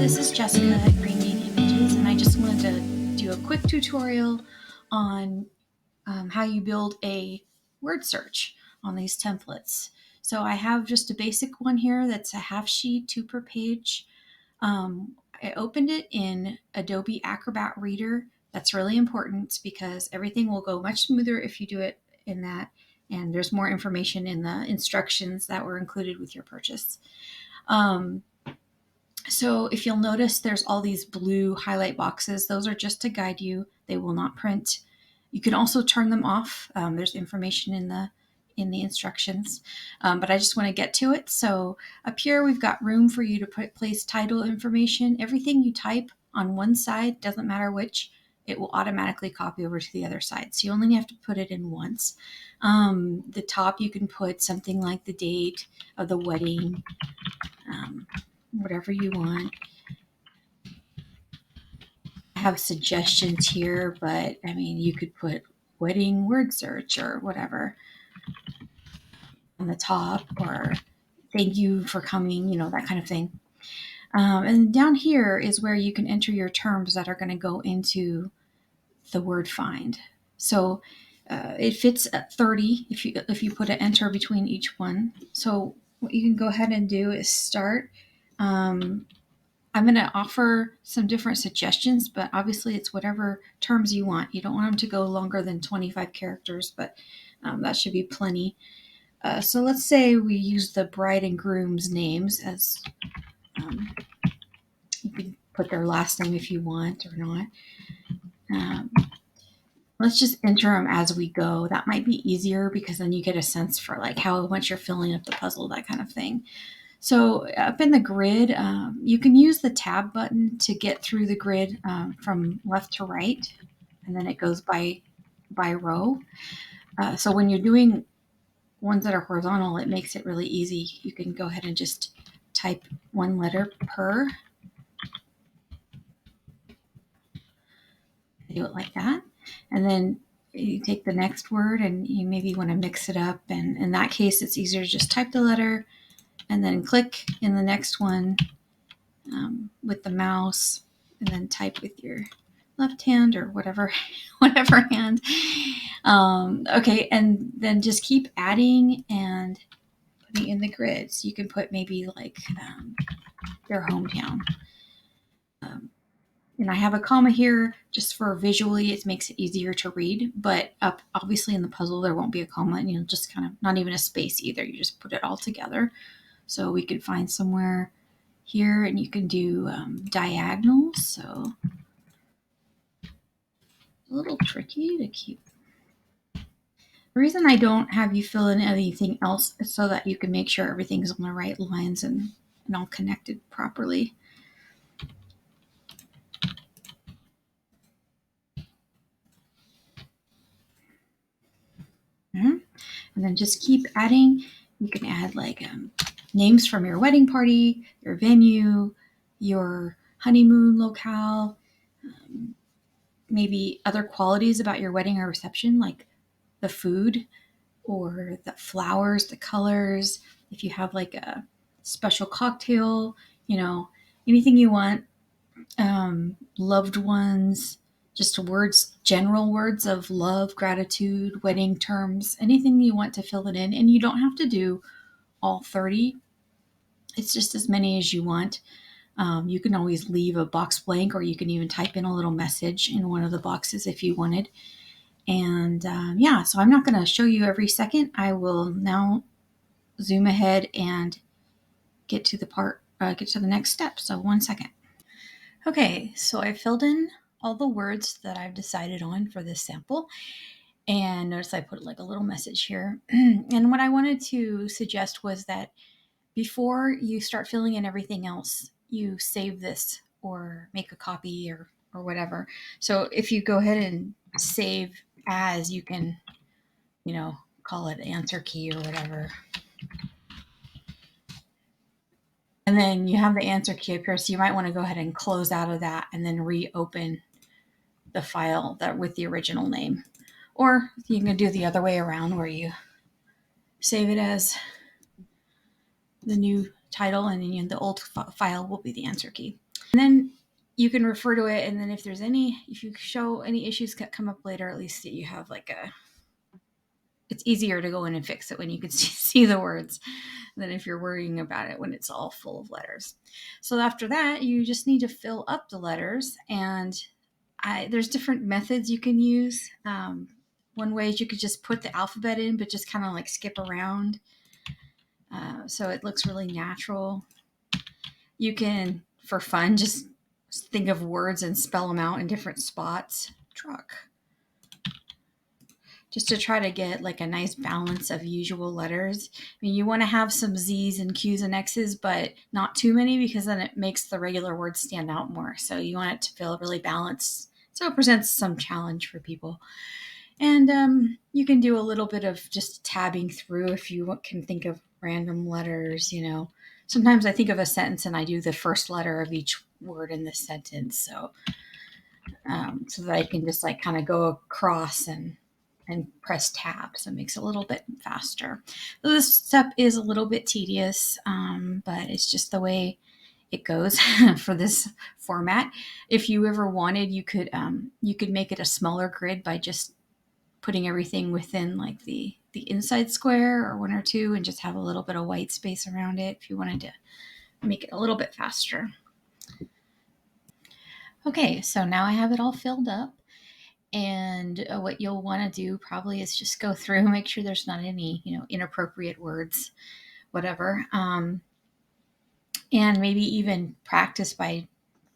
this is Jessica at Green Bean Images, and I just wanted to do a quick tutorial on how you build a word search on these templates. So I have just a basic one here that's a half sheet, 2 per page. I opened it in Adobe Acrobat Reader. That's really important because everything will go much smoother if you do it in that, and there's more information in the instructions that were included with your purchase. So if you'll notice, there's all these blue highlight boxes. Those are just to guide you. They will not print. You can also turn them off. There's information in the instructions, but I just want to get to it. So up here, we've got room for you to place title information. Everything you type on one side, doesn't matter which, it will automatically copy over to the other side. So you only have to put it in once. The top, you can put something like the date of the wedding, whatever you want. I have suggestions here, but I mean, you could put wedding word search or whatever on the top, or thank you for coming, that kind of thing. And down here is where you can enter your terms that are going to go into the word find. So it fits at 30 if you put an enter between each one. So what you can go ahead and do is start. I'm going to offer some different suggestions, but obviously it's whatever terms you want. You don't want them to go longer than 25 characters, but that should be plenty. So let's say we use the bride and groom's names as you can put their last name if you want or not. Let's just enter them as we go. That might be easier because then you get a sense for like how much you're filling up the puzzle, that kind of thing. So up in the grid, you can use the tab button to get through the grid from left to right, and then it goes by row. So when you're doing ones that are horizontal, it makes it really easy. You can go ahead and just type one letter per. Do it like that. And then you take the next word and you maybe want to mix it up. And in that case, it's easier to just type the letter and then click in the next one with the mouse, and then type with your left hand or whatever hand. Okay, and then just keep adding and putting in the grid. So you can put maybe like their hometown. And I have a comma here just for visually, it makes it easier to read, but up obviously in the puzzle there won't be a comma, and you'll just kind of, not even a space either, you just put it all together. So we could find somewhere here, and you can do diagonals. So a little tricky to keep. The reason I don't have you fill in anything else is so that you can make sure everything's on the right lines and all connected properly. And then just keep adding. You can add like names from your wedding party, your venue, your honeymoon locale, maybe other qualities about your wedding or reception, like the food or the flowers, the colors. If you have like a special cocktail, anything you want. Loved ones, just words, general words of love, gratitude, wedding terms, anything you want to fill it in. And you don't have to do all 30. It's just as many as you want. You can always leave a box blank, or you can even type in a little message in one of the boxes if you wanted. And yeah, so I'm not going to show you every second. I will now zoom ahead and get to the next step. So 1 second. Okay, so I filled in all the words that I've decided on for this sample. And notice I put like a little message here. And what I wanted to suggest was that before you start filling in everything else, you save this or make a copy or whatever. So if you go ahead and save as, you can, call it answer key or whatever. And then you have the answer key up here, so you might want to go ahead and close out of that and then reopen the file that with the original name. Or you can do the other way around, where you save it as the new title and then the old file will be the answer key. And then you can refer to it, and then if you show any issues that come up later, at least you have it's easier to go in and fix it when you can see the words than if you're worrying about it when it's all full of letters. So after that, you just need to fill up the letters, and there's different methods you can use. One way is you could just put the alphabet in, but just kind of like skip around, so it looks really natural. You can, for fun, just think of words and spell them out in different spots. Truck. Just to try to get like a nice balance of usual letters. I mean, you want to have some Z's and Q's and X's, but not too many, because then it makes the regular words stand out more. So you want it to feel really balanced. So it presents some challenge for people. And you can do a little bit of just tabbing through if you can think of random letters, Sometimes I think of a sentence and I do the first letter of each word in the sentence. So that I can just like kind of go across and press tab. So it makes it a little bit faster. So this step is a little bit tedious, but it's just the way it goes for this format. If you ever wanted, you could make it a smaller grid by just putting everything within like the inside square or one or two, and just have a little bit of white space around it if you wanted to make it a little bit faster. Okay, so now I have it all filled up. And what you'll want to do probably is just go through, make sure there's not any, inappropriate words, whatever. And maybe even practice by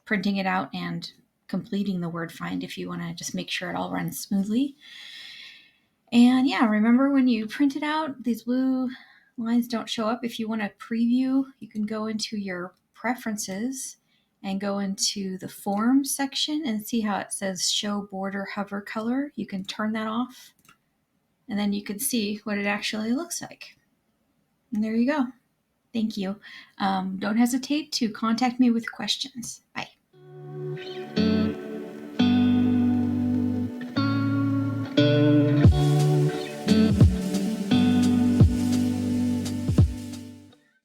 printing it out and completing the word find if you want to just make sure it all runs smoothly. And yeah, remember when you print it out, these blue lines don't show up. If you want to preview, you can go into your preferences and go into the form section and see how it says show border hover color. You can turn that off, and then you can see what it actually looks like. And there you go. Thank you. Don't hesitate to contact me with questions. Bye.